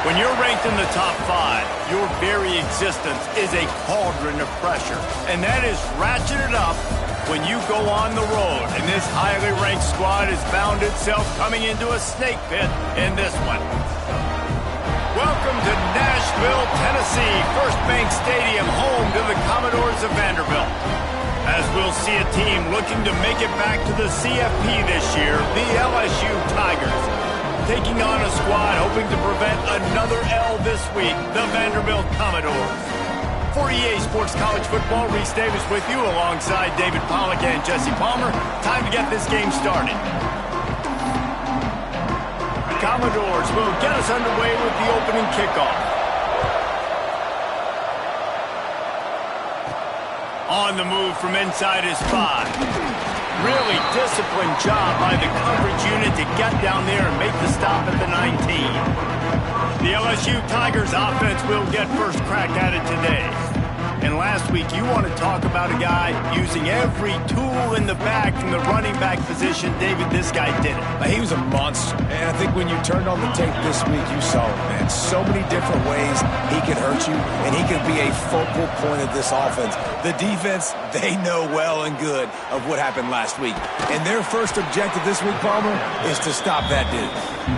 When you're ranked in the top 5, your very existence is a cauldron of pressure. And that is ratcheted up when you go on the road. And this highly ranked squad has found itself coming into a snake pit in this one. Welcome to Nashville, Tennessee, First Bank Stadium, home to the Commodores of Vanderbilt. As we'll see a team looking to make it back to the CFP this year, the LSU Tigers. Taking on a squad hoping to prevent another L this week, the Vanderbilt Commodores. For EA Sports College Football, Reese Davis with you alongside David Pollack and Jesse Palmer. Time to get this game started. Commodores will get us underway with the opening kickoff. On the move from inside his 5. Really disciplined job by the coverage unit to get down there and make the stop at the 19. The LSU Tigers offense will get first crack at it today. And last week, you want to talk about a guy using every tool in the bag from the running back position. David, this guy did it. He was a monster. And I think when you turned on the tape this week, you saw it, man. So many different ways he could hurt you, and he could be a focal point of this offense. The defense, they know well and good of what happened last week. And their first objective this week, Palmer, is to stop that dude.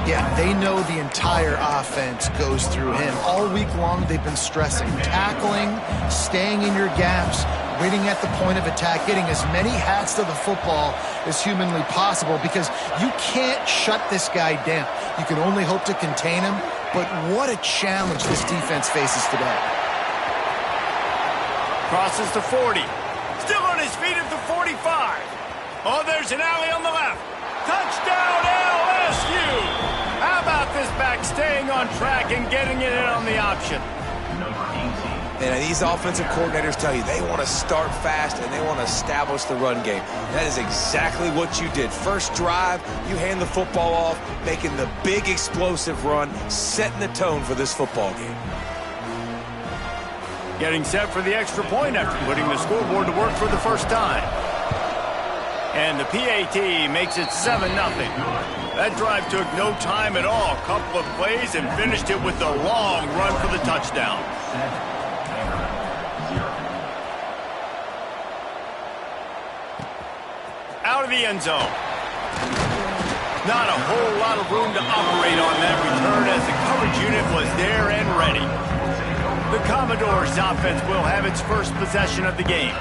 Yeah, they know the entire offense goes through him. All week long, they've been stressing tackling, staying in your gaps, waiting at the point of attack, getting as many hats to the football as humanly possible, because you can't shut this guy down. You can only hope to contain him, but what a challenge this defense faces today. Crosses to 40. Still on his feet at the 45. Oh, there's an alley on the left. Touchdown, LSU! How about this back staying on track and getting it in on the option? And these offensive coordinators tell you they want to start fast and they want to establish the run game. That is exactly what you did. First drive, you hand the football off, making the big explosive run, setting the tone for this football game. Getting set for the extra point after putting the scoreboard to work for the first time. And the PAT makes it 7-0. That drive took no time at all. A couple of plays and finished it with a long run for the touchdown. Out of the end zone. Not a whole lot of room to operate on that return as the coverage unit was there and ready. The Commodores offense will have its first possession of the game.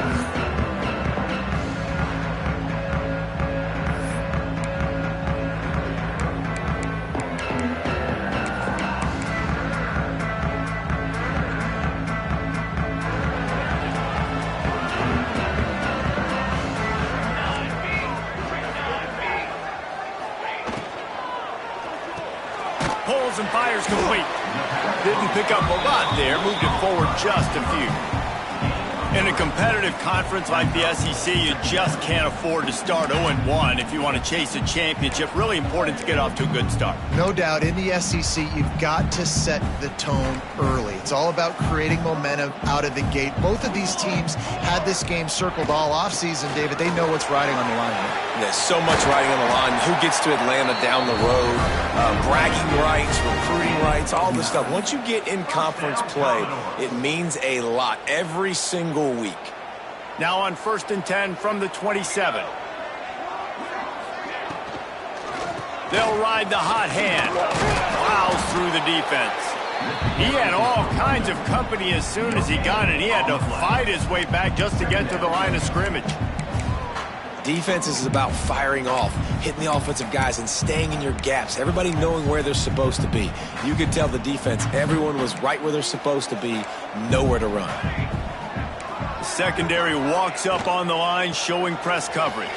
Pulls and fires complete. Didn't pick up a lot there, moved it forward just a few. In a competitive conference like the SEC, you just can't afford to start 0-1 if you want to chase a championship. Really important to get off to a good start. No doubt, in the SEC, you've got to set the tone early. It's all about creating momentum out of the gate. Both of these teams had this game circled all offseason, David. They know what's riding on the line here. There's so much riding on the line. Who gets to Atlanta down the road? Bragging rights, recruiting rights, all this stuff. Once you get in conference play, it means a lot every single week. Now on 1st and 10 from the 27. They'll ride the hot hand. Plows through the defense. He had all kinds of company as soon as he got it. He had to fight his way back just to get to the line of scrimmage. Defense is about firing off, hitting the offensive guys, and staying in your gaps. Everybody knowing where they're supposed to be. You could tell the defense, everyone was right where they're supposed to be, nowhere to run. The secondary walks up on the line, showing press coverage.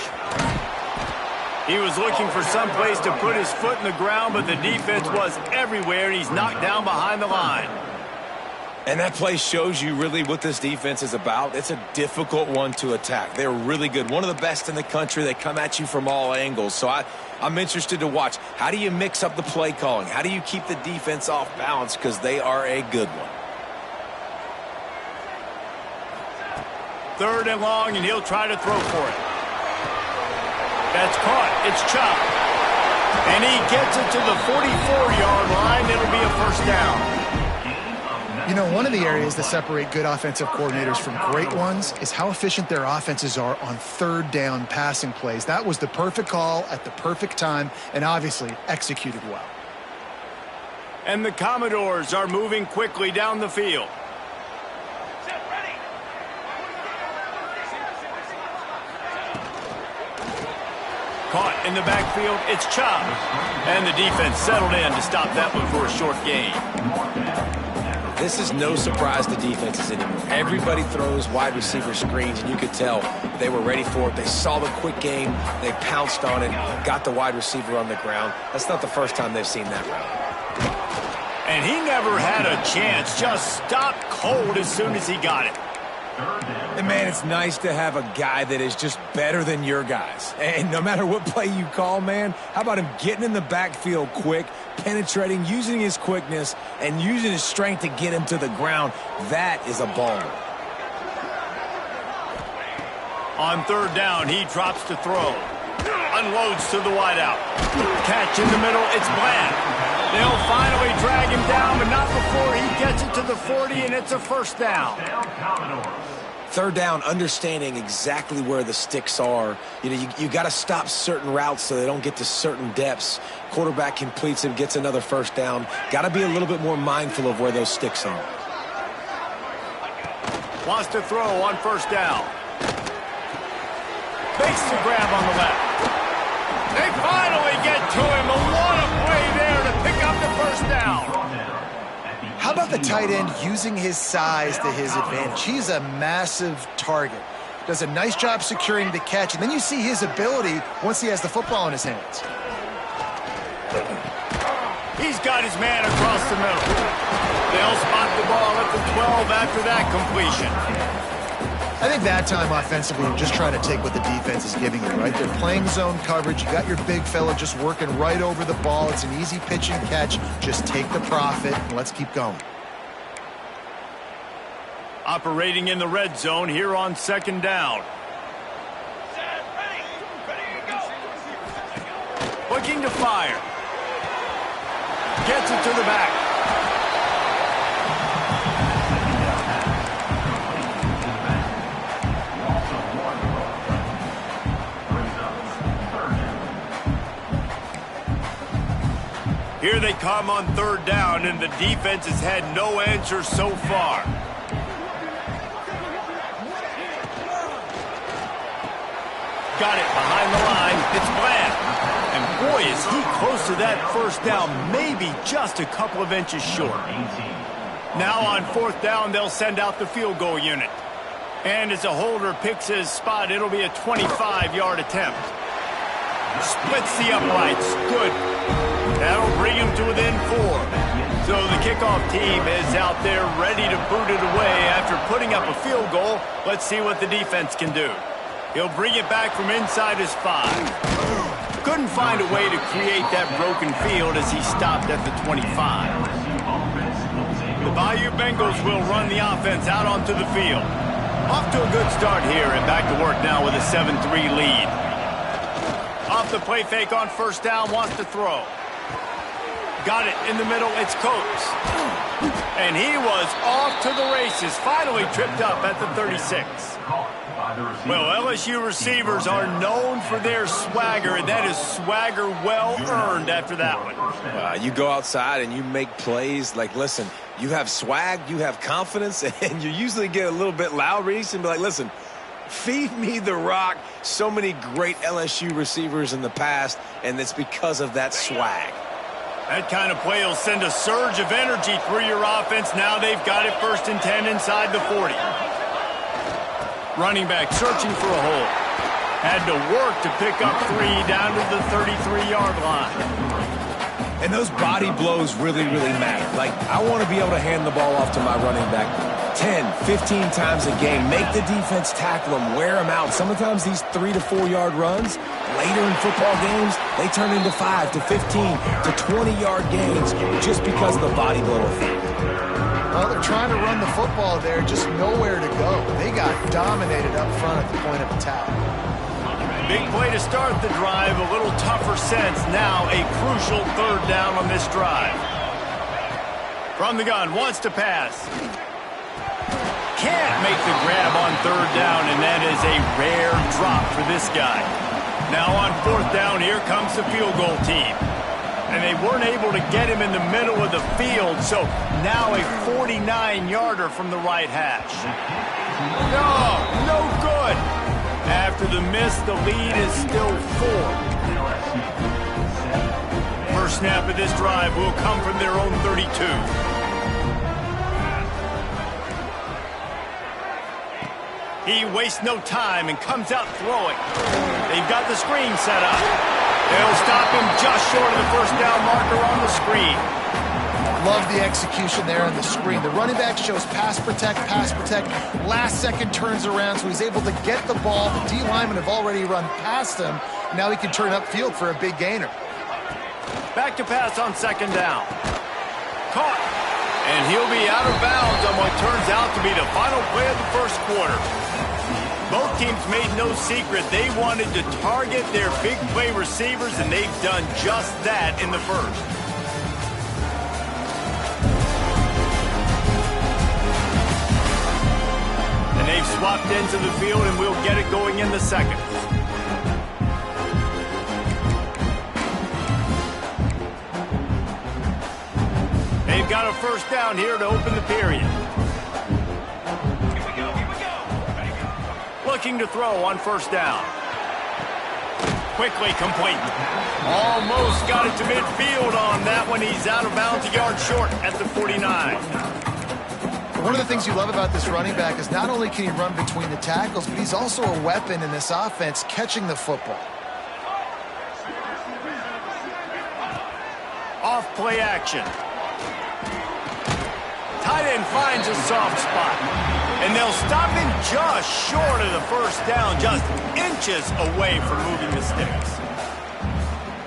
He was looking for some place to put his foot in the ground, but the defense was everywhere, and he's knocked down behind the line. And that play shows you really what this defense is about. It's a difficult one to attack. They're really good. One of the best in the country. They come at you from all angles. So I'm interested to watch. How do you mix up the play calling? How do you keep the defense off balance? Because they are a good one. 3rd and long, and he'll try to throw for it. That's caught. It's chopped. And he gets it to the 44-yard line. It'll be a first down. You know, one of the areas that separate good offensive coordinators from great ones is how efficient their offenses are on third down passing plays. That was the perfect call at the perfect time and obviously executed well. And the Commodores are moving quickly down the field. Caught in the backfield, it's Chubb. And the defense settled in to stop that one for a short gain. This is no surprise to defenses anymore. Everybody throws wide receiver screens, and you could tell they were ready for it. They saw the quick game. They pounced on it, got the wide receiver on the ground. That's not the first time they've seen that route. And he never had a chance. Just stopped cold as soon as he got it. And, man, it's nice to have a guy that is just better than your guys. And no matter what play you call, man, how about him getting in the backfield quick, penetrating, using his quickness, and using his strength to get him to the ground? That is a baller. On third down, he drops to throw. Unloads to the wideout. Catch in the middle, it's Bland. They'll finally drag him down, but not before he gets it to the 40, and it's a first down. Third down, understanding exactly where the sticks are. You know, you got to stop certain routes so they don't get to certain depths. Quarterback completes it, gets another first down. Got to be a little bit more mindful of where those sticks are. Wants to throw on first down. Makes the grab on the left. They finally get to him. What a play there to pick up the first down. How about the tight end using his size to his advantage? He's a massive target. Does a nice job securing the catch, and then you see his ability once he has the football in his hands. He's got his man across the middle. They'll spot the ball at the 12 after that completion. I think that time offensively, I'm just trying to take what the defense is giving you, right? They're playing zone coverage. You got your big fella just working right over the ball. It's an easy pitch and catch. Just take the profit, and let's keep going. Operating in the red zone here on second down. Looking to fire. Gets it to the back. Here they come on third down, and the defense has had no answer so far. Got it behind the line. It's Bland. And boy, is he close to that first down, maybe just a couple of inches short. Now on fourth down, they'll send out the field goal unit. And as a holder picks his spot, it'll be a 25-yard attempt. Splits the uprights. Good. That'll bring him to within 4. So the kickoff team is out there ready to boot it away after putting up a field goal. Let's see what the defense can do. He'll bring it back from inside his 5. Couldn't find a way to create that broken field as he stopped at the 25. The Bayou Bengals will run the offense out onto the field. Off to a good start here and back to work now with a 7-3 lead. Off the play fake on first down, wants to throw. Got it in the middle, it's Coates. And he was off to the races, finally tripped up at the 36. Well, LSU receivers are known for their swagger, and that is swagger well earned after that one. You go outside and you make plays. Like, listen, you have swag, you have confidence, and you usually get a little bit loud, Reese, and be like, listen, feed me the rock. So many great LSU receivers in the past, and it's because of that swag. That kind of play will send a surge of energy through your offense. Now they've got it 1st and 10 inside the 40. Running back searching for a hole. Had to work to pick up 3 down to the 33-yard line. And those body blows really, really matter. Like, I want to be able to hand the ball off to my running back 10, 15 times a game. Make the defense tackle them, wear them out. Sometimes these 3 to 4 yard runs, later in football games, they turn into 5 to 15 to 20-yard gains just because of the body blow effect. Well, they're trying to run the football there, just nowhere to go. They got dominated up front at the point of attack. Big play to start the drive, a little tougher since. Now a crucial third down on this drive. From the gun, wants to pass. Can't make the grab on third down, and that is a rare drop for this guy. Now on fourth down, here comes the field goal team. And they weren't able to get him in the middle of the field, so now a 49-yarder from the right hash. No good. After the miss, the lead is still 4. First snap of this drive will come from their own 32. He wastes no time and comes out throwing. They've got the screen set up. They'll stop him just short of the first down marker on the screen. Love the execution there on the screen. The running back shows pass protect. Last second turns around, so he's able to get the ball. The D linemen have already run past him. Now he can turn upfield for a big gainer. Back to pass on second down. Caught. And he'll be out of bounds on what turns out to be the final play of the first quarter. Both teams made no secret they wanted to target their big play receivers, and they've done just that in the first. And they've swapped into the field, and we'll get it going in the second. They've got a first down here to open the period. Looking to throw on first down. Quickly complete. Almost got it to midfield on that one. He's out of bounds, a yard short at the 49. One of the things you love about this running back is not only can he run between the tackles, but he's also a weapon in this offense catching the football. Off play action. Tight end finds a soft spot. And they'll stop him just short of the first down, just inches away from moving the sticks.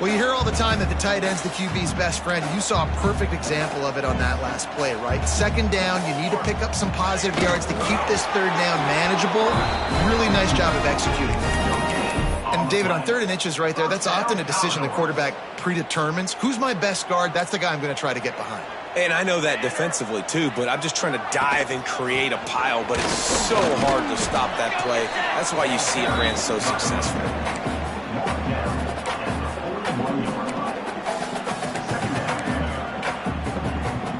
Well, you hear all the time that the tight end's the QB's best friend. You saw a perfect example of it on that last play, right? Second down, you need to pick up some positive yards to keep this third down manageable. Really nice job of executing. And David, on third and inches right there, that's often a decision the quarterback predetermines. Who's my best guard? That's the guy I'm going to try to get behind. And I know that defensively, too, but I'm just trying to dive and create a pile, but it's so hard to stop that play. That's why you see it ran so successfully.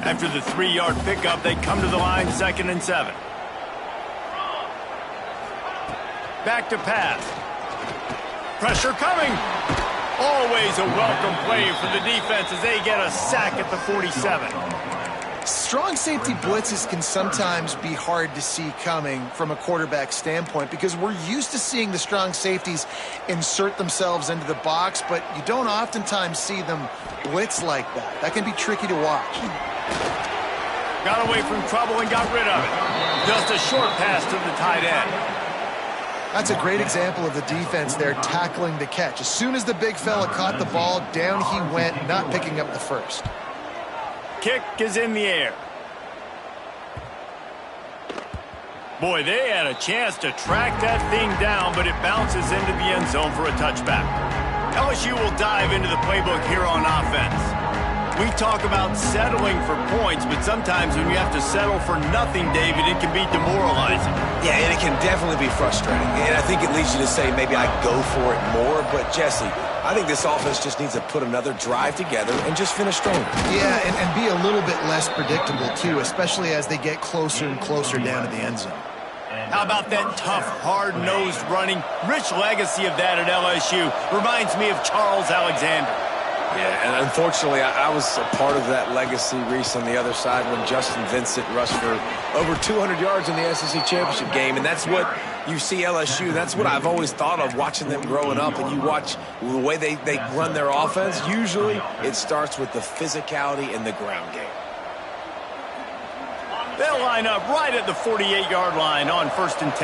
After the 3-yard pickup, they come to the line, 2nd and 7. Back to pass. Pressure coming. Always a welcome play for the defense as they get a sack at the 47. Strong safety blitzes can sometimes be hard to see coming from a quarterback standpoint because we're used to seeing the strong safeties insert themselves into the box, but you don't oftentimes see them blitz like that. That can be tricky to watch. Got away from trouble and got rid of it. Just a short pass to the tight end. That's a great example of the defense there tackling the catch. As soon as the big fella caught the ball, down he went, not picking up the first. Kick is in the air. Boy, they had a chance to track that thing down, but it bounces into the end zone for a touchback. LSU will dive into the playbook here on offense. We talk about settling for points, but sometimes when you have to settle for nothing, David, it can be demoralizing. Yeah, and it can definitely be frustrating. And I think it leads you to say maybe I go for it more. But, Jesse, I think this offense just needs to put another drive together and just finish stronger. Yeah, and be a little bit less predictable, too, especially as they get closer and closer down to the end zone. How about that tough, hard-nosed running? Rich legacy of that at LSU. Reminds me of Charles Alexander. Yeah, and unfortunately, I was a part of that legacy, Reese, on the other side when Justin Vincent rushed for over 200 yards in the SEC championship game. And that's what you see LSU. That's what I've always thought of watching them growing up. And you watch the way they run their offense. Usually, it starts with the physicality in the ground game. They'll line up right at the 48-yard line on 1st and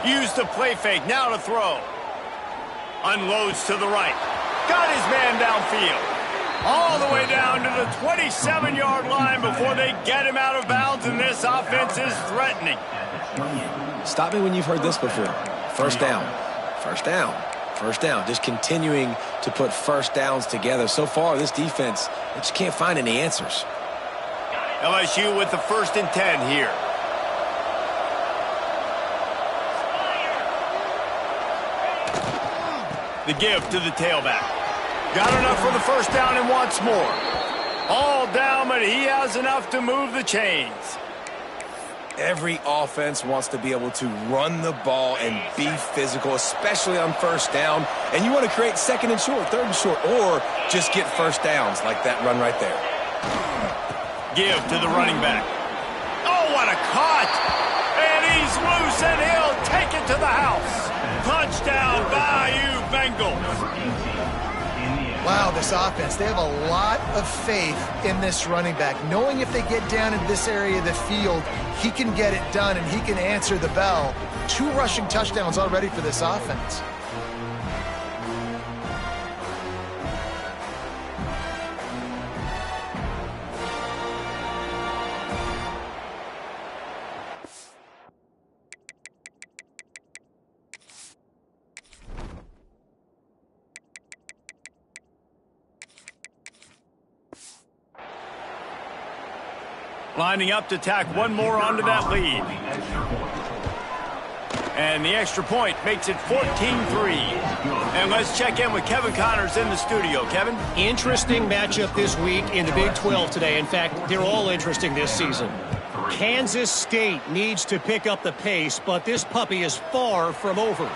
10. Use the play fake, now to throw. Unloads to the right. Got his man downfield. All the way down to the 27-yard line before they get him out of bounds, and this offense is threatening. Stop me when you've heard this before. First down, first down, first down. Just continuing to put first downs together. So far, this defense, they just can't find any answers. LSU with the 1st and 10 here. The give to the tailback. Got enough for the first down and wants more. All down, but he has enough to move the chains. Every offense wants to be able to run the ball and be physical, especially on first down. And you want to create 2nd and short, 3rd and short, or just get first downs like that run right there. Give to the running back. Oh, what a cut! And he's loose, and he'll take it to the house. Touchdown, Bayou Bengals. Wow, this offense, they have a lot of faith in this running back, knowing if they get down in this area of the field, he can get it done and he can answer the bell. 2 rushing touchdowns already for this offense. Lining up to tack one more onto that lead. And the extra point makes it 14-3. And let's check in with Kevin Connors in the studio. Kevin? Interesting matchup this week in the Big 12 today. In fact, they're all interesting this season. Kansas State needs to pick up the pace, but this puppy is far from over.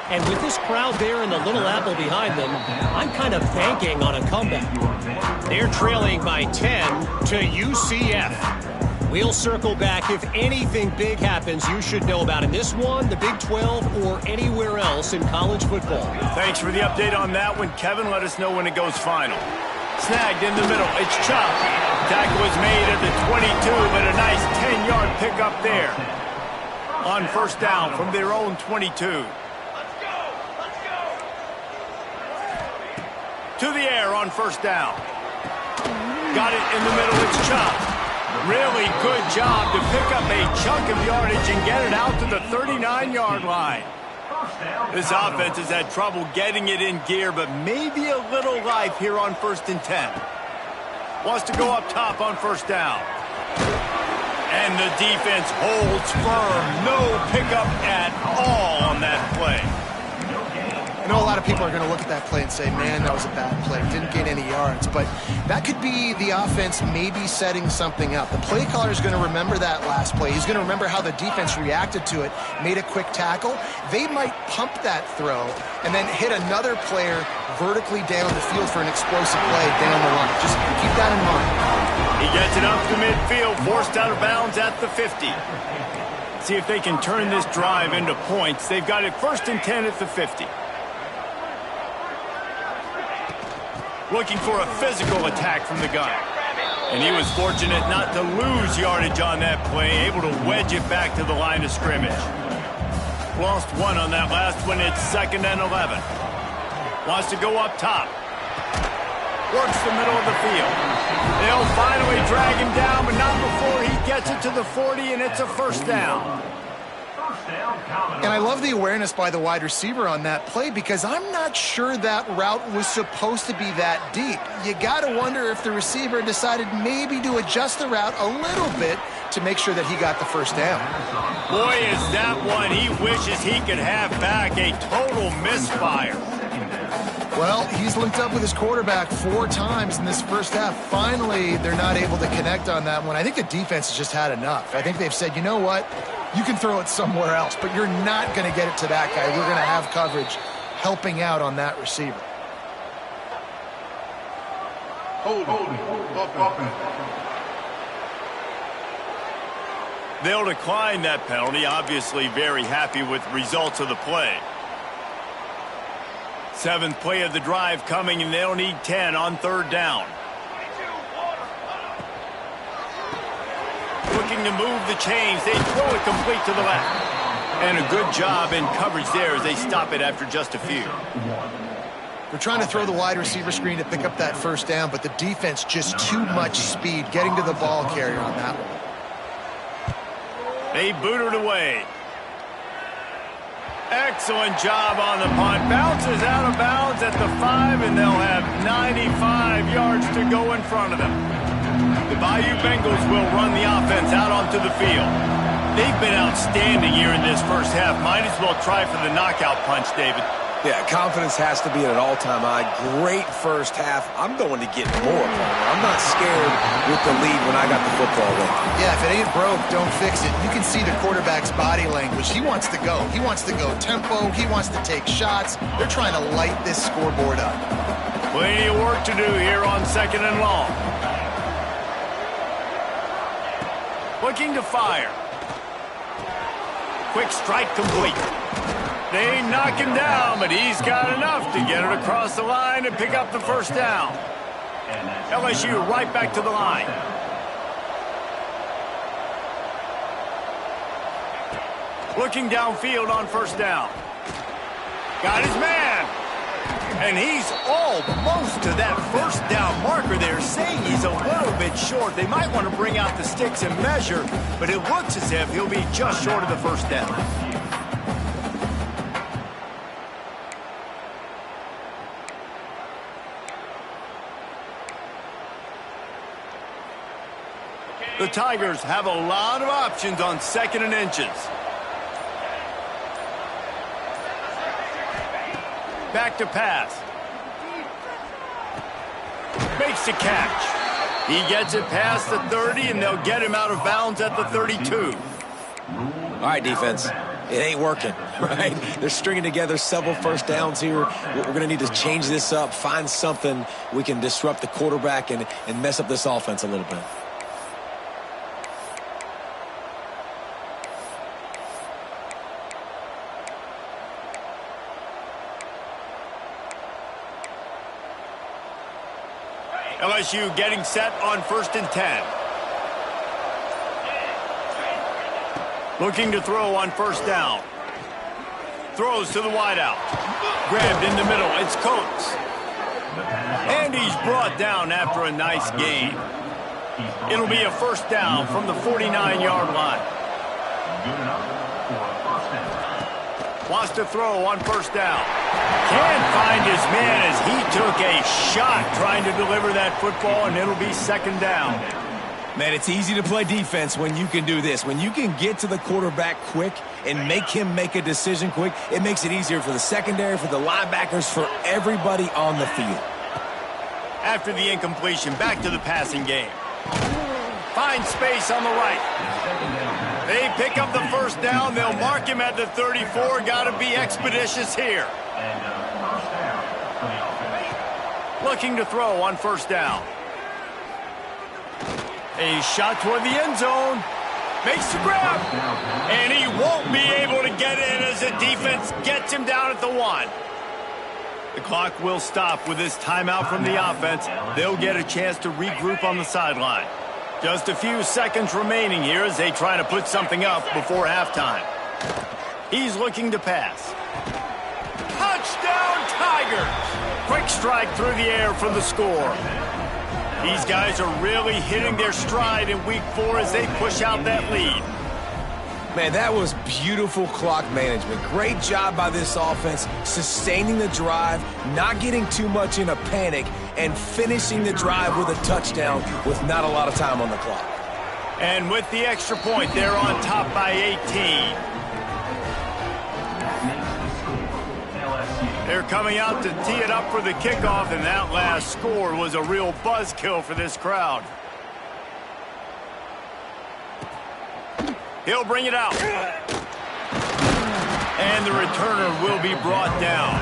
And with this crowd there and the Little Apple behind them, I'm kind of banking on a comeback. They're trailing by 10 to UCF. We'll circle back if anything big happens you should know about in this one, the Big 12, or anywhere else in college football. Thanks for the update on that one, Kevin. Let us know when it goes final. Snagged in the middle. It's Chubb. Tackle was made at the 22, but a nice 10-yard pickup there. On first down from their own 22. To the air on first down. Got it in the middle. It's Chubb. Really good job to pick up a chunk of yardage and get it out to the 39-yard line. This offense has had trouble getting it in gear, but maybe a little life here on 1st and 10. Wants to go up top on first down. And the defense holds firm. No pickup at all on that play. I know a lot of people are going to look at that play and say, man, that was a bad play. Didn't get any yards. But that could be the offense maybe setting something up. The play caller is going to remember that last play. He's going to remember how the defense reacted to it, made a quick tackle. They might pump that throw and then hit another player vertically down the field for an explosive play down the line. Just keep that in mind. He gets it up to midfield, forced out of bounds at the 50. See if they can turn this drive into points. They've got it 1st and 10 at the 50. Looking for a physical attack from the gun. And he was fortunate not to lose yardage on that play, able to wedge it back to the line of scrimmage. Lost 1 on that last one. It's 2nd and 11. Wants to go up top. Works the middle of the field. They'll finally drag him down, but not before he gets it to the 40, and it's a first down. And I love the awareness by the wide receiver on that play because I'm not sure that route was supposed to be that deep. You got to wonder if the receiver decided maybe to adjust the route a little bit to make sure that he got the first down. Boy, is that one he wishes he could have back. A total misfire. Well, he's linked up with his quarterback 4 times in this first half. Finally, they're not able to connect on that one. I think the defense has just had enough. I think they've said, you know what? You can throw it somewhere else, but you're not going to get it to that guy. We're going to have coverage helping out on that receiver. They'll decline that penalty. Obviously very happy with the results of the play. 7th play of the drive coming, and they'll need 10 on 3rd down. Looking to move the chains. They throw it complete to the left. And a good job in coverage there as they stop it after just a few. They're trying to throw the wide receiver screen to pick up that first down, but the defense just too much speed getting to the ball carrier on that one. They boot it away. Excellent job on the punt. Bounces out of bounds at the 5, and they'll have 95 yards to go in front of them. The Bayou Bengals will run the offense out onto the field. They've been outstanding here in this first half. Might as well try for the knockout punch, David. Yeah, confidence has to be at an all-time high. Great first half. I'm going to get more. I'm not scared with the lead when I got the football with. Yeah, if it ain't broke, don't fix it. You can see the quarterback's body language. He wants to go. He wants to go tempo. He wants to take shots. They're trying to light this scoreboard up. Plenty of work to do here on 2nd and long. Looking to fire. Quick strike complete. They knock him down, but he's got enough to get it across the line and pick up the first down. LSU right back to the line. Looking downfield on first down. Got his man. And he's almost to that first down marker there, saying he's a little bit short. They might want to bring out the sticks and measure, but it looks as if he'll be just short of the first down. The Tigers have a lot of options on 2nd and inches. Back to pass. Makes the catch. He gets it past the 30, and they'll get him out of bounds at the 32. All right, defense. It ain't working, right? They're stringing together several first downs here. We're going to need to change this up, find something we can disrupt the quarterback and mess up this offense a little bit. LSU getting set on 1st and 10. Looking to throw on first down. Throws to the wideout. Grabbed in the middle. It's Coates. And he's brought down after a nice gain. It'll be a first down from the 49-yard line. Wants to throw on first down. Can't find his man as he took a shot trying to deliver that football, and it'll be 2nd down. Man, it's easy to play defense when you can do this. When you can get to the quarterback quick and make him make a decision quick, it makes it easier for the secondary, for the linebackers, for everybody on the field. After the incompletion, back to the passing game. Finds space on the right. They pick up the first down. They'll mark him at the 34. Got to be expeditious here. Looking to throw on first down. A shot toward the end zone. Makes the grab. And he won't be able to get in as the defense gets him down at the 1. The clock will stop with this timeout from the offense. They'll get a chance to regroup on the sideline. Just a few seconds remaining here as they try to put something up before halftime. He's looking to pass. Touchdown, Tigers! Quick strike through the air for the score. These guys are really hitting their stride in week 4 as they push out that lead. Man, that was beautiful clock management. Great job by this offense, sustaining the drive, not getting too much in a panic, and finishing the drive with a touchdown with not a lot of time on the clock. And with the extra point, they're on top by 18. They're coming out to tee it up for the kickoff, and that last score was a real buzzkill for this crowd. He'll bring it out. And the returner will be brought down.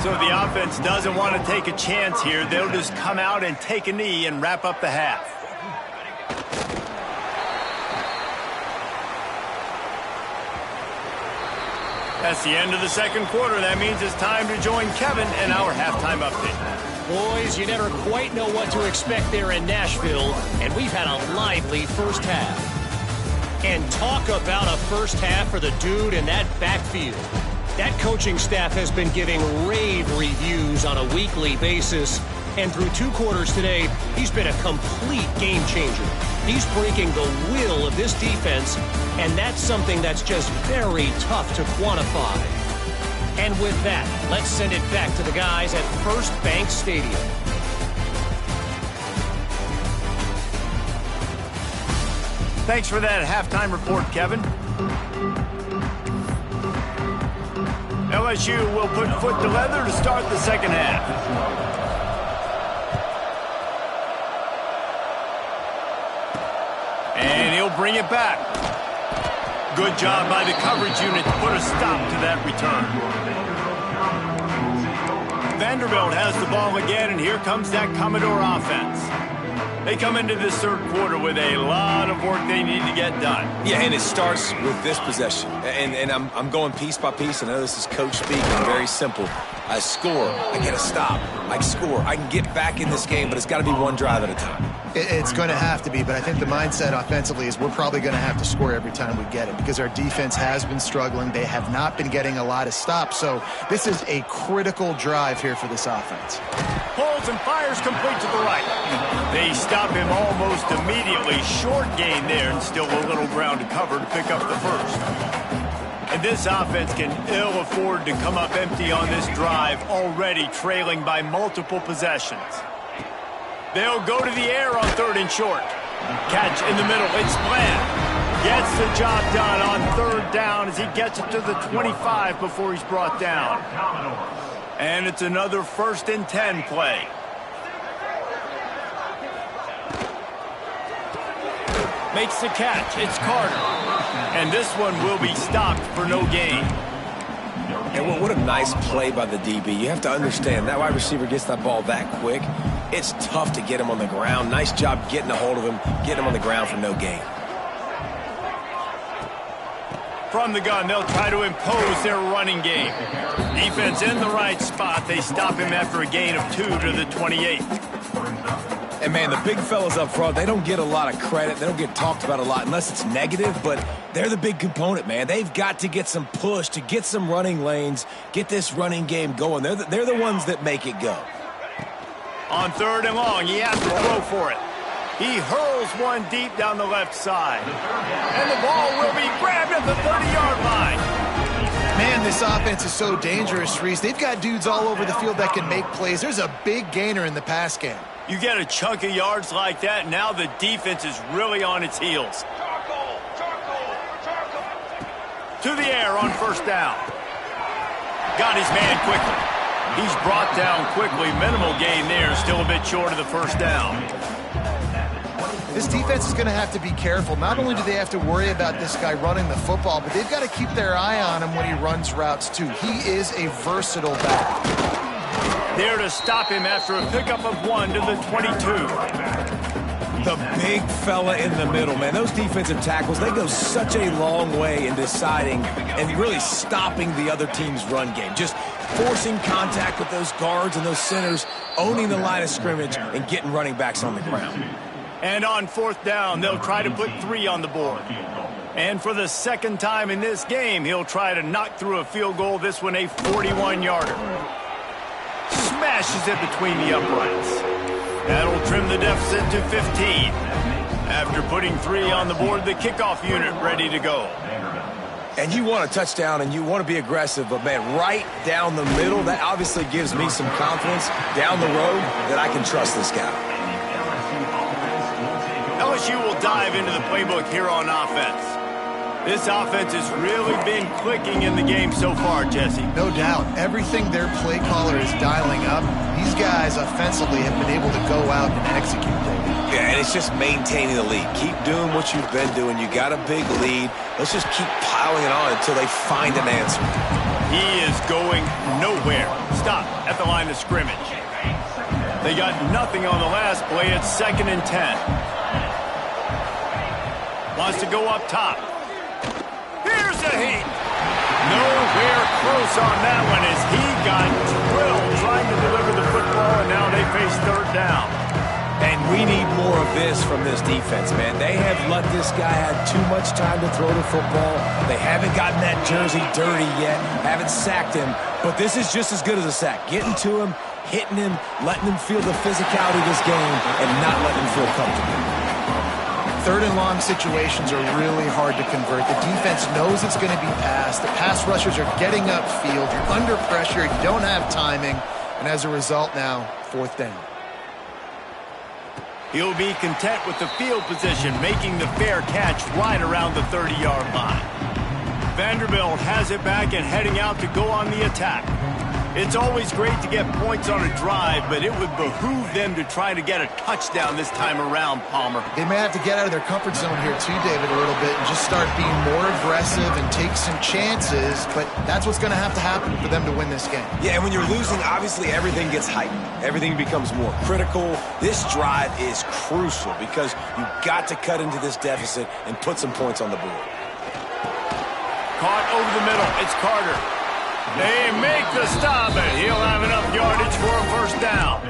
So the offense doesn't want to take a chance here. They'll just come out and take a knee and wrap up the half. That's the end of the second quarter. That means it's time to join Kevin in our halftime update. Boys, you never quite know what to expect there in Nashville, and we've had a lively first half. And talk about a first half for the dude in that backfield. That coaching staff has been giving rave reviews on a weekly basis. And through 2 quarters today, he's been a complete game changer. He's breaking the will of this defense, and that's something that's just very tough to quantify. And with that, let's send it back to the guys at First Bank Stadium. Thanks for that halftime report, Kevin. LSU will put foot to leather to start the second half. And he'll bring it back. Good job by the coverage unit to put a stop to that return. Vanderbilt has the ball again, and here comes that Commodore offense. They come into this third quarter with a lot of work they need to get done. Yeah, and it starts with this possession. And I'm going piece by piece. I know this is coach speak. I'm very simple. I score. I get a stop. I score. I can get back in this game, but it's got to be one drive at a time. It's going to have to be, but I think the mindset offensively is we're probably going to have to score every time we get it because our defense has been struggling. They have not been getting a lot of stops, so this is a critical drive here for this offense. Pulls and fires complete to the right. They stop him almost immediately. Short gain there and still a little ground to cover to pick up the first. And this offense can ill afford to come up empty on this drive, already trailing by multiple possessions. They'll go to the air on 3rd and short. Catch in the middle. It's Bland. Gets the job done on 3rd down as he gets it to the 25 before he's brought down. And it's another 1st and 10 play. Makes the catch. It's Carter. And this one will be stopped for no gain. And what a nice play by the DB. You have to understand, that wide receiver gets that ball that quick. It's tough to get him on the ground. Nice job getting a hold of him, getting him on the ground for no gain. From the gun, they'll try to impose their running game. Defense in the right spot. They stop him after a gain of 2 to the 28. And, man, the big fellas up front, they don't get a lot of credit. They don't get talked about a lot unless it's negative, but they're the big component, man. They've got to get some push to get some running lanes, get this running game going. They're the ones that make it go. On 3rd and long, he has to throw for it. He hurls one deep down the left side. And the ball will be grabbed at the 30-yard line. Man, this offense is so dangerous, Reese. They've got dudes all over the field that can make plays. There's a big gainer in the pass game. You get a chunk of yards like that, now the defense is really on its heels. To the air on 1st down. Got his man quickly. He's brought down quickly. Minimal gain there, still a bit short of the 1st down. This defense is going to have to be careful. Not only do they have to worry about this guy running the football, but they've got to keep their eye on him when he runs routes too. He is a versatile back. There to stop him after a pickup of 1 to the 22. The big fella in the middle, man. Those defensive tackles, they go such a long way in deciding and really stopping the other team's run game. Just forcing contact with those guards and those centers, owning the line of scrimmage, and getting running backs on the ground. And on 4th down, they'll try to put 3 on the board. And for the 2nd time in this game, he'll try to knock through a field goal, this one a 41-yarder. Smashes it between the uprights. That'll trim the deficit to 15. After putting 3 on the board, the kickoff unit ready to go. And you want a touchdown and you want to be aggressive, but, man, right down the middle, that obviously gives me some confidence down the road that I can trust this guy. LSU will dive into the playbook here on offense. This offense has really been clicking in the game so far, Jesse. No doubt. Everything their play caller is dialing up, these guys offensively have been able to go out and execute. Yeah, and it's just maintaining the lead. Keep doing what you've been doing. You got a big lead. Let's just keep piling it on until they find an answer. He is going nowhere. Stop at the line of scrimmage. They got nothing on the last play. It's 2nd and 10. Wants to go up top. Here's a heat. Nowhere close on that one as he got drilled trying to deliver the football, and now they face 3rd down. And And we need more of this from this defense, man. They have let this guy have too much time to throw the football. They haven't gotten that jersey dirty yet, haven't sacked him. But this is just as good as a sack. Getting to him, hitting him, letting him feel the physicality of this game, and not letting him feel comfortable. Third and long situations are really hard to convert. The defense knows it's going to be passed. The pass rushers are getting upfield. You're under pressure. You don't have timing. And as a result now, 4th down. He'll be content with the field position, making the fair catch right around the 30-yard line. Vanderbilt has it back and heading out to go on the attack. It's always great to get points on a drive, but it would behoove them to try to get a touchdown this time around, Palmer. They may have to get out of their comfort zone here too, David, a little bit and just start being more aggressive and take some chances, but that's what's going to happen for them to win this game. Yeah, and when you're losing, obviously everything gets heightened. Everything becomes more critical. This drive is crucial because you've got to cut into this deficit and put some points on the board. Caught over the middle. It's Carter. They make the stop, and he'll have enough yardage for a 1st down.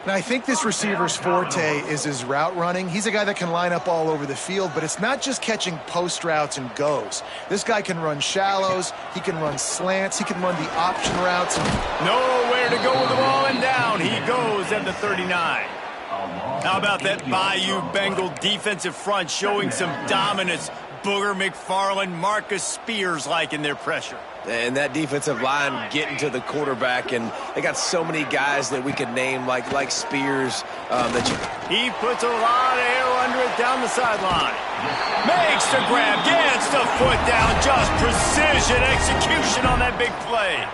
Now, I think this receiver's forte is his route running. He's a guy that can line up all over the field, but it's not just catching post routes and goes. This guy can run shallows, he can run slants, he can run the option routes. Nowhere to go with the ball, and down he goes at the 39. How about that Bayou Bengal defensive front showing some dominance? Booger McFarland, Marcus Spears-like in their pressure. And that defensive line getting to the quarterback, and they got so many guys that we could name like Spears. He puts a lot of air under it down the sideline. Makes the grab, gets the foot down, just precision execution on that big play.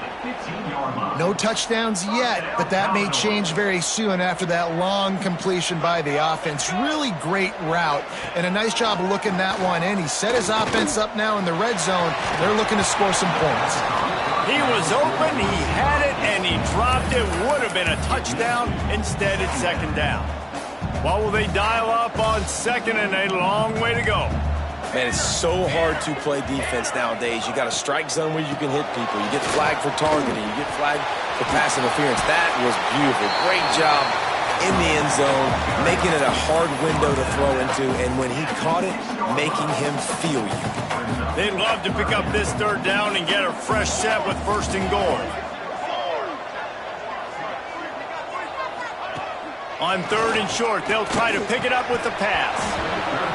No touchdowns yet, but that may change very soon after that long completion by the offense. Really great route, and a nice job of looking that one in. He set his offense up now in the red zone. They're looking to score some points. He was open, he had it, and he dropped it. Would have been a touchdown. Instead, it's 2nd down. What will they dial up on 2nd and a long way to go? Man, it's so hard to play defense nowadays. You got a strike zone where you can hit people. You get flagged for targeting. You get flagged for pass interference. That was beautiful. Great job in the end zone, making it a hard window to throw into, and when he caught it, making him feel you. They'd love to pick up this 3rd down and get a fresh set with 1st and goal. On 3rd and short, they'll try to pick it up with the pass.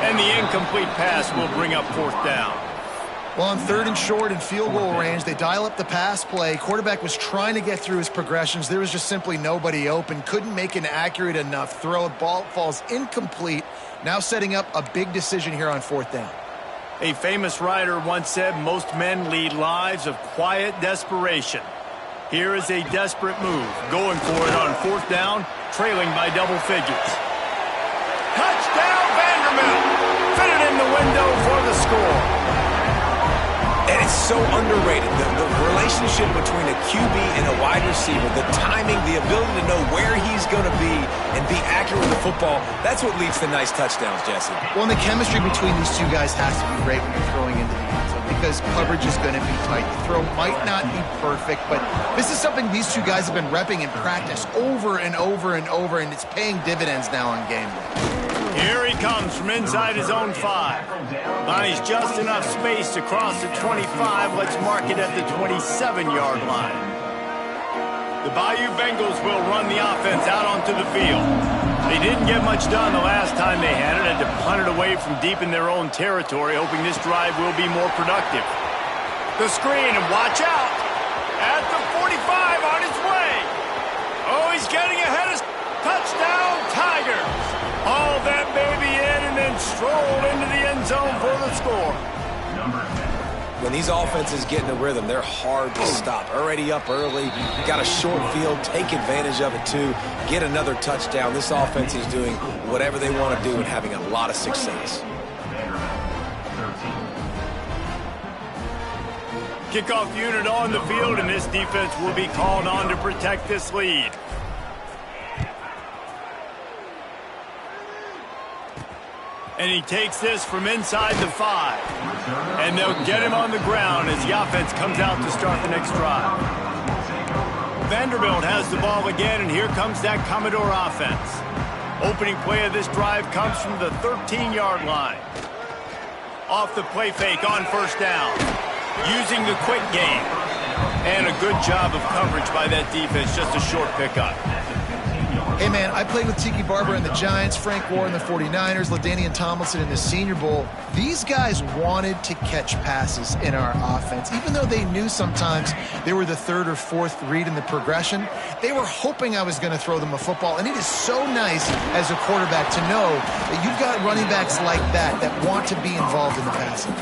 And the incomplete pass will bring up 4th down. Well, on 3rd and short and field goal range, they dial up the pass play. Quarterback was trying to get through his progressions. There was just simply nobody open. Couldn't make an accurate enough throw. Ball falls incomplete. Now setting up a big decision here on 4th down. A famous writer once said, most men lead lives of quiet desperation. Here is a desperate move. Going for it on 4th down, trailing by double figures. Touchdown, Vanderbilt! Fitted in the window for the score. And it's so underrated. The relationship between a QB and a wide receiver, the timing, the ability to know where he's going to be and be accurate with the football, that's what leads to nice touchdowns, Jesse. Well, and the chemistry between these two guys has to be great when you're throwing into the end zone because coverage is going to be tight. The throw might not be perfect, but this is something these two guys have been repping in practice over and over and over, and it's paying dividends now on game day. Here he comes from inside his own 5. Buys just enough space to cross the 25. Let's mark it at the 27-yard line. The Bayou Bengals will run the offense out onto the field. They didn't get much done the last time they had it. Had to punt it away from deep in their own territory, hoping this drive will be more productive. The screen, and watch out. At the 45 on his way. Oh, he's getting ahead of touchdown Tigers. Hauled that baby in and then strolled into the end zone for the score. When these offenses get in a rhythm, they're hard to stop. Already up early, got a short field, take advantage of it too, get another touchdown. This offense is doing whatever they want to do and having a lot of success. Kickoff unit on the field, and this defense will be called on to protect this lead. And he takes this from inside the 5. And they'll get him on the ground as the offense comes out to start the next drive. Vanderbilt has the ball again, and here comes that Commodore offense. Opening play of this drive comes from the 13-yard line. Off the play fake on first down. Using the quick game. And a good job of coverage by that defense. Just a short pickup. Hey, man, I played with Tiki Barber and the Giants, Frank Warren, the 49ers, LaDainian Tomlinson in the Senior Bowl. These guys wanted to catch passes in our offense. Even though they knew sometimes they were the third or fourth read in the progression, they were hoping I was going to throw them a football. And it is so nice as a quarterback to know that you've got running backs like that want to be involved in the passing.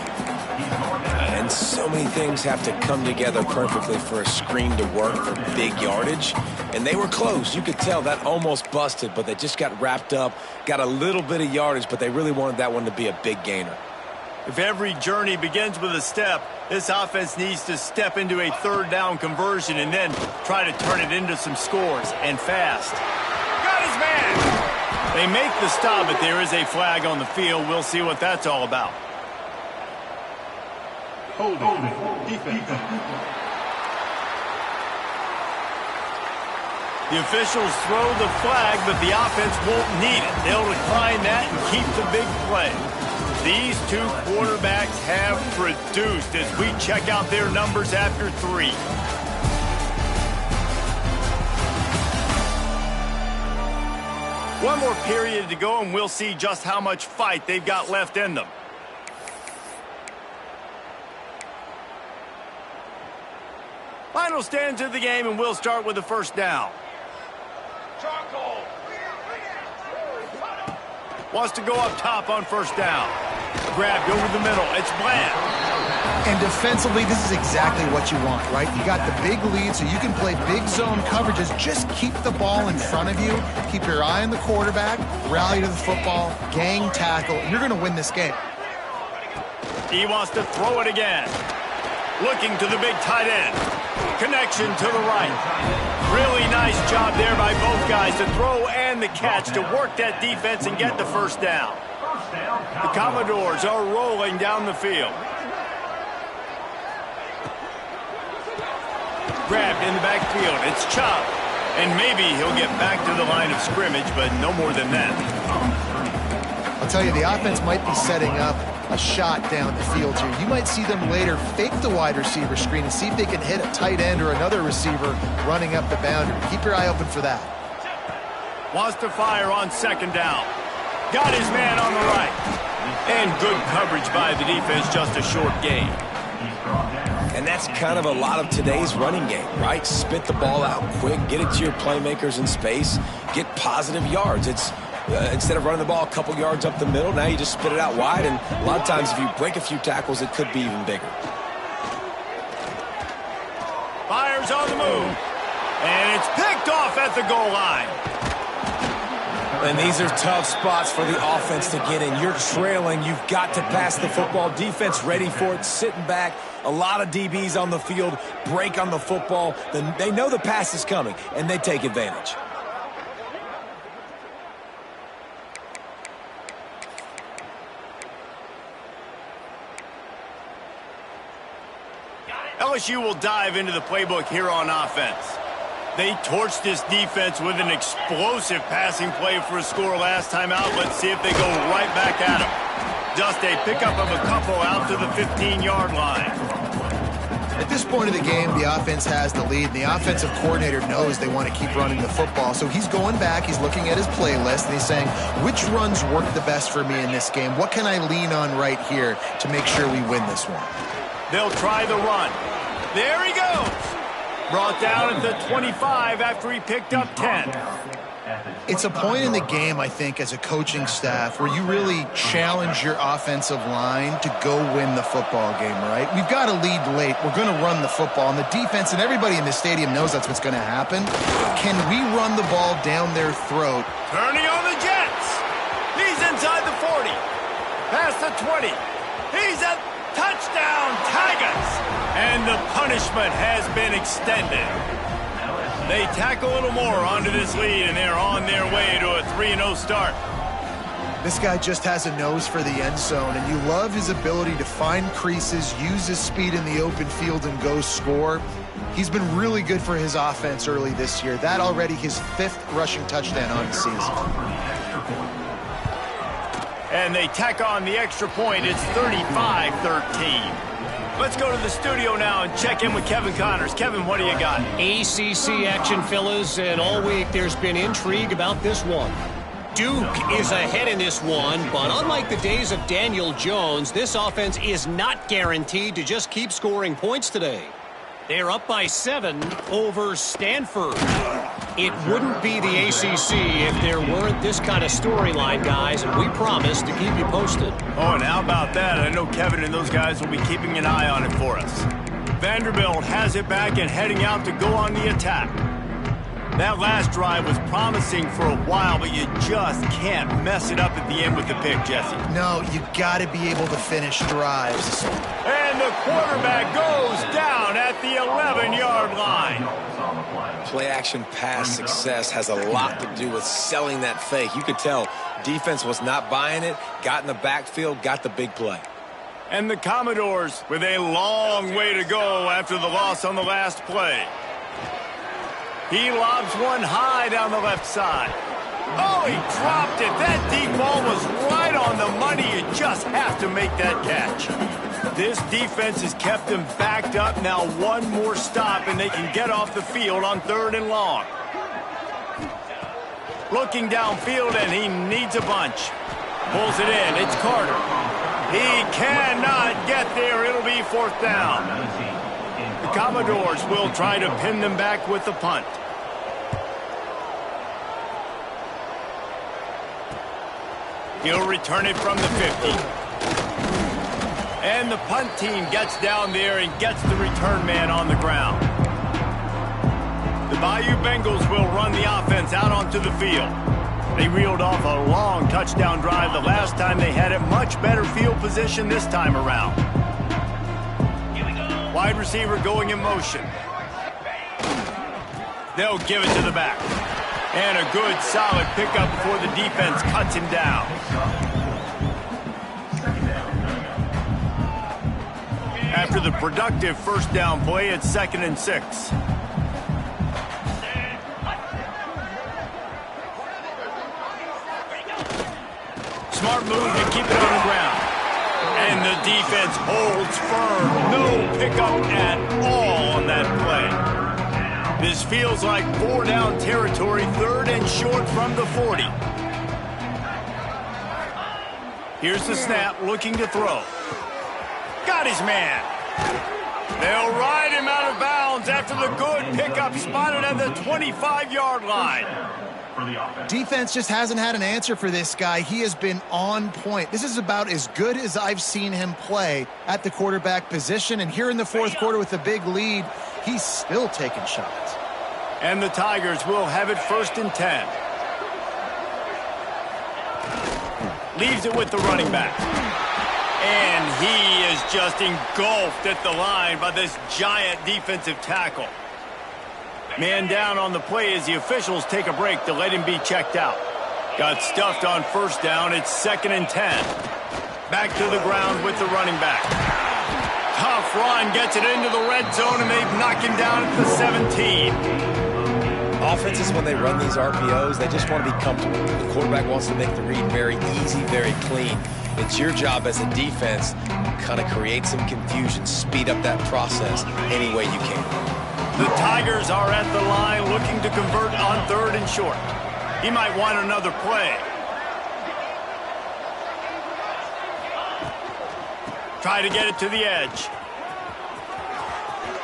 And so many things have to come together perfectly for a screen to work for big yardage. And they were close. You could tell that almost busted, but they just got wrapped up, got a little bit of yardage, but they really wanted that one to be a big gainer. If every journey begins with a step, this offense needs to step into a third down conversion and then try to turn it into some scores, and fast. Got his man! They make the stop, but there is a flag on the field. We'll see what that's all about. Holding. Defense. The officials throw the flag, but the offense won't need it. They'll decline that and keep the big play. These two quarterbacks have produced as we check out their numbers after 3. One more period to go, and we'll see just how much fight they've got left in them. Final stands of the game, and we'll start with the first down. Wants to go up top on first down. Grabbed over the middle. It's Bland. And defensively, this is exactly what you want, right? You got the big lead, so you can play big zone coverages. Just keep the ball in front of you. Keep your eye on the quarterback. Rally to the football. Gang tackle. And you're going to win this game. He wants to throw it again. Looking to the big tight end. Connection to the right. Really nice job there by both guys to throw and the catch to work that defense and get the first down. The Commodores are rolling down the field. Grabbed in the backfield. It's Chubb. And maybe he'll get back to the line of scrimmage, but no more than that. I'll tell you, the offense might be setting up a shot down the field here. You might see them later fake the wide receiver screen and see if they can hit a tight end or another receiver running up the boundary. Keep your eye open for that. Wants to fire on second down. Got his man on the right. And good coverage by the defense, just a short gain. And that's kind of a lot of today's running game, right? Spit the ball out quick, get it to your playmakers in space, get positive yards. It's instead of running the ball a couple yards up the middle, now you just spit it out wide, and a lot of times if you break a few tackles, it could be even bigger. Fires on the move. And it's picked off at the goal line. And these are tough spots for the offense to get in. You're trailing. You've got to pass the football. Defense ready for it, sitting back. A lot of DBs on the field, break on the football. They know the pass is coming, and they take advantage. LSU will dive into the playbook here on offense. They torched this defense with an explosive passing play for a score last time out. Let's see if they go right back at them. Just a pickup of a couple out to the 15-yard line. At this point of the game, the offense has the lead, and the offensive coordinator knows they want to keep running the football. So he's going back, he's looking at his playlist, and he's saying, which runs work the best for me in this game? What can I lean on right here to make sure we win this one? They'll try the run. There he goes. Brought down at the 25 after he picked up 10. It's a point in the game, I think, as a coaching staff where you really challenge your offensive line to go win the football game, right? We've got to lead late. We're going to run the football. And the defense and everybody in the stadium knows that's what's going to happen. Can we run the ball down their throat? Turning on the Jets. He's inside the 40. Past the 20. He's at touchdown, Tigers. And the punishment has been extended. They tack a little more onto this lead, and they're on their way to a 3-0 start. This guy just has a nose for the end zone, and you love his ability to find creases, use his speed in the open field, and go score. He's been really good for his offense early this year. That already his 5th rushing touchdown on the season. And they tack on the extra point. It's 35-13. Let's go to the studio now and check in with Kevin Connors. Kevin, what do you got? ACC action, fellas, and all week there's been intrigue about this one. Duke is ahead in this one, but unlike the days of Daniel Jones, this offense is not guaranteed to just keep scoring points today. They're up by 7 over Stanford. It wouldn't be the ACC if there weren't this kind of storyline, guys, and we promise to keep you posted. Oh, and how about that? I know Kevin and those guys will be keeping an eye on it for us. Vanderbilt has it back and heading out to go on the attack. That last drive was promising for a while, but you just can't mess it up at the end with the pick, Jesse. No, you got to be able to finish drives. And the quarterback goes down at the 11-yard line. Play-action pass success has a lot to do with selling that fake. You could tell defense was not buying it, got in the backfield, got the big play. And the Commodores with a long way to go after the loss on the last play. He lobs one high down the left side. Oh, he dropped it. That deep ball was right on the money. You just have to make that catch. This defense has kept them backed up. Now one more stop, and they can get off the field on 3rd and long. Looking downfield, and he needs a bunch. Pulls it in. It's Carter. He cannot get there. It'll be 4th down. The Commodores will try to pin them back with the punt. He'll return it from the 50. And the punt team gets down there and gets the return man on the ground. The Bayou Bengals will run the offense out onto the field. They reeled off a long touchdown drive the last time they had it. Much better field position this time around. Wide receiver going in motion. They'll give it to the back. And a good, solid pickup before the defense cuts him down. After the productive 1st down play, it's 2nd and 6. Smart move to keep it on the ground. And the defense holds firm. No pickup at all on that play. This feels like 4-down territory, 3rd and short from the 40. Here's the snap, looking to throw. Got his man. They'll ride him out of bounds after the good pickup spotted at the 25-yard line. Defense just hasn't had an answer for this guy. He has been on point. This is about as good as I've seen him play at the quarterback position. And here in the 4th quarter with a big lead, he's still taking shots. And the Tigers will have it 1st and 10. Leaves it with the running back. And he is just engulfed at the line by this giant defensive tackle. Man down on the play as the officials take a break to let him be checked out. Got stuffed on 1st down. It's 2nd and 10. Back to the ground with the running back. Tough run, gets it into the red zone, and they've knocked him down at the 17. Offenses, when they run these RPOs, they just want to be comfortable. The quarterback wants to make the read very easy, very clean. It's your job as a defense to kind of create some confusion, speed up that process any way you can. The Tigers are at the line looking to convert on 3rd and short. He might want another play. Try to get it to the edge.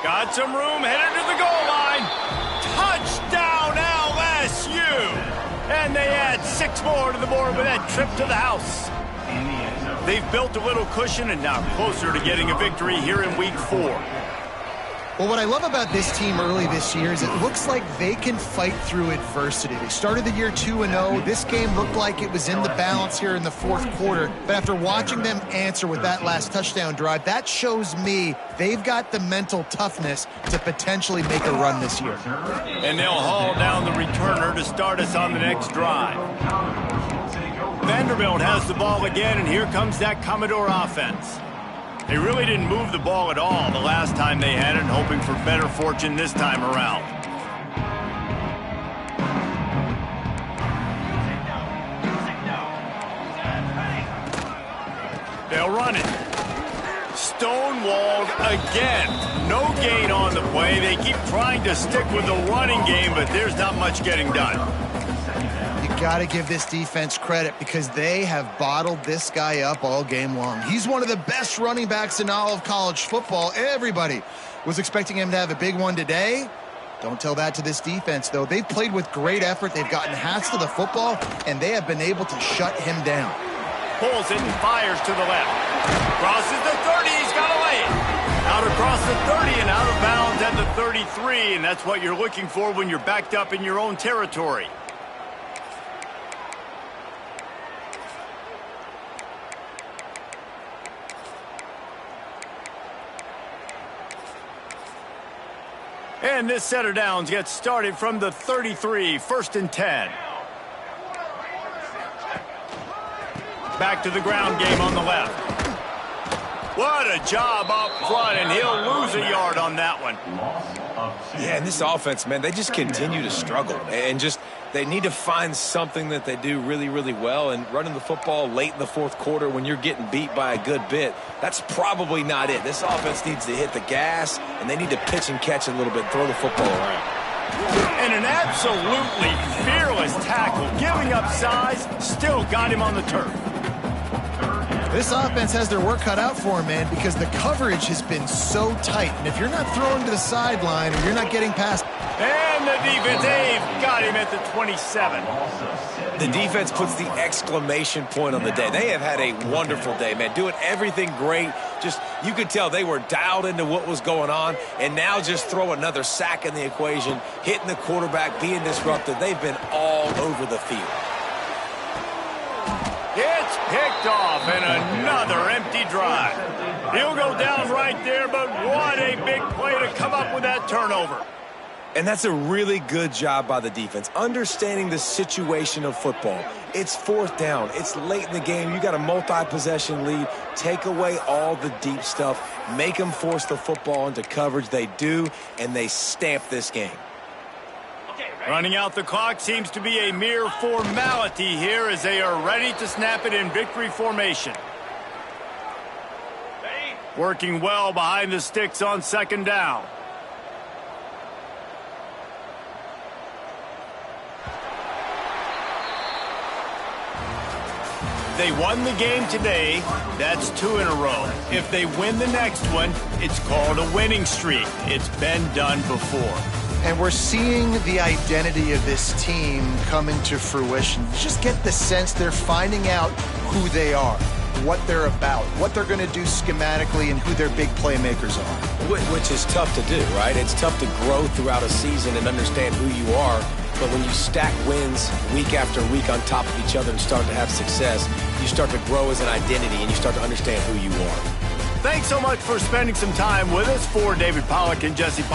Got some room, headed to the goal line. Touchdown LSU! And they add 6 more to the board with that trip to the house. They've built a little cushion and now closer to getting a victory here in week 4. Well, what I love about this team early this year is it looks like they can fight through adversity. They started the year 2-0. This game looked like it was in the balance here in the 4th quarter. But after watching them answer with that last touchdown drive, that shows me they've got the mental toughness to potentially make a run this year. And they'll haul down the returner to start us on the next drive. Vanderbilt has the ball again, and here comes that Commodore offense. They really didn't move the ball at all the last time they had it, hoping for better fortune this time around. They'll run it. Stonewalled again. No gain on the play. They keep trying to stick with the running game, but there's not much getting done. You got to give this defense credit because they have bottled this guy up all game long. He's one of the best running backs in all of college football. Everybody was expecting him to have a big one today. Don't tell that to this defense, though. They've played with great effort. They've gotten hats to the football, and they have been able to shut him down. Pulls it and fires to the left. Crosses the 30. He's got to lay it. Out across the 30 and out of bounds at the 33, and that's what you're looking for when you're backed up in your own territory. And this set of downs gets started from the 33, 1st and 10. Back to the ground game on the left. What a job up front, and he'll lose a yard on that one. Yeah, and this offense, man, they just continue to struggle. And just they need to find something that they do really, really well. And running the football late in the fourth quarter when you're getting beat by a good bit, that's probably not it. This offense needs to hit the gas, and they need to pitch and catch a little bit, throw the football around. And an absolutely fearless tackle, giving up size, still got him on the turf. This offense has their work cut out for him, man, because the coverage has been so tight. And if you're not throwing to the sideline or you're not getting past... And the defense, they've got him at the 27. The defense puts the exclamation point on the day. They have had a wonderful day, man, doing everything great. Just, you could tell they were dialed into what was going on, and now just throw another sack in the equation, hitting the quarterback, being disruptive. They've been all over the field. It's picked off, and another empty drive. He'll go down right there, but what a big play to come up with that turnover. And that's a really good job by the defense, understanding the situation of football. It's 4th down. It's late in the game. You got a multi-possession lead. Take away all the deep stuff. Make them force the football into coverage. They do, and they stamp this game. Running out the clock seems to be a mere formality here as they are ready to snap it in victory formation. Working well behind the sticks on 2nd down. They won the game today. That's 2 in a row. If they win the next one, it's called a winning streak. It's been done before. And we're seeing the identity of this team coming to fruition. You just get the sense they're finding out who they are, what they're about, what they're going to do schematically, and who their big playmakers are. Which is tough to do, right? It's tough to grow throughout a season and understand who you are. But when you stack wins week after week on top of each other and start to have success, you start to grow as an identity and you start to understand who you are. Thanks so much for spending some time with us. For David Pollack and Jesse Pollack.